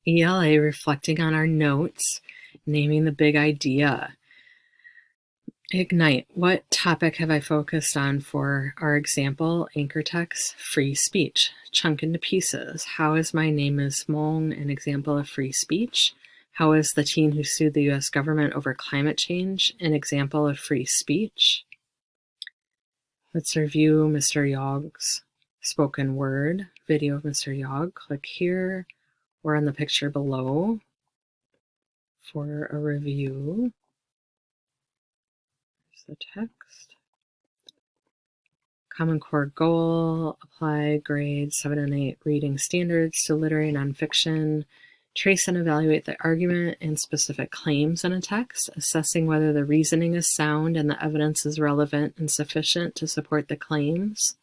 ELA reflecting on our notes, naming the big idea. Ignite. What topic have I focused on for our example? Anchor text, free speech. Chunk into pieces. How is My Name is Hmong an example of free speech? How is the teen who sued the US government over climate change an example of free speech? Let's review Mr. Yogg's spoken word video of Mr. Yogg. Click here or on the picture below for a review. There's the text. Common Core goal, apply grade 7 and 8 reading standards to literary nonfiction. Trace and evaluate the argument and specific claims in a text, assessing whether the reasoning is sound and the evidence is relevant and sufficient to support the claims.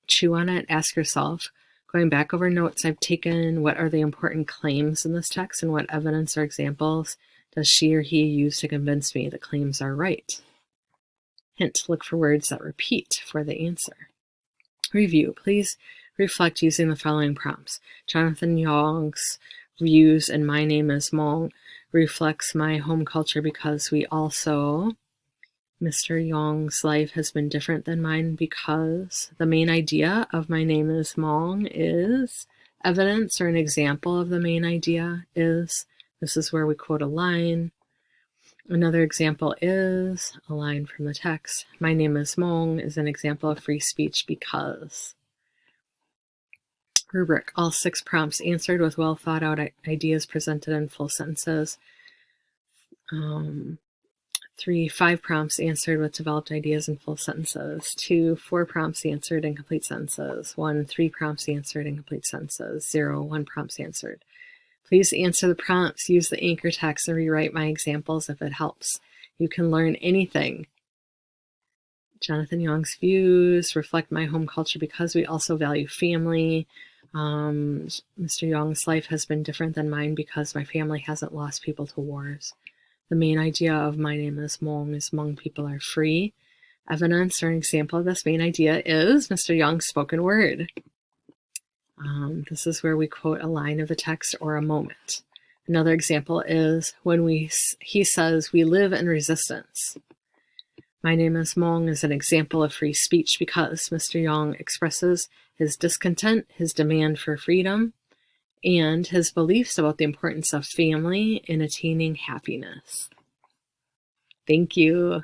Chew on it, ask yourself, going back over notes I've taken, what are the important claims in this text and what evidence or examples does she or he use to convince me the claims are right? Hint, look for words that repeat for the answer. Review, please reflect using the following prompts. Jonathan Yogg's views in My Name is Hmong reflects my home culture because we also, Mr. Yogg's life has been different than mine because the main idea of My Name is Hmong is evidence or an example of the main idea is, this is where we quote a line. Another example is a line from the text. My name is Hmong is an example of free speech because. Rubric, all 6 prompts answered with well thought out ideas presented in full sentences. 3, 5 prompts answered with developed ideas in full sentences. 2, 4 prompts answered in complete sentences. 1, 3 prompts answered in complete sentences. 0, 1 prompts answered. Please answer the prompts, use the anchor text, and rewrite my examples if it helps. You can learn anything. Jonathan Yogg's views reflect my home culture because we also value family. Mr. Yogg's life has been different than mine because my family hasn't lost people to wars. The main idea of My Name is Hmong people are free. Evidence or an example of this main idea is Mr. Yogg's spoken word. This is where we quote a line of the text or a moment. Another example is when he says, we live in resistance. My Name is Hmong is an example of free speech because Mr. Yogg expresses his discontent, his demand for freedom, and his beliefs about the importance of family in attaining happiness. Thank you.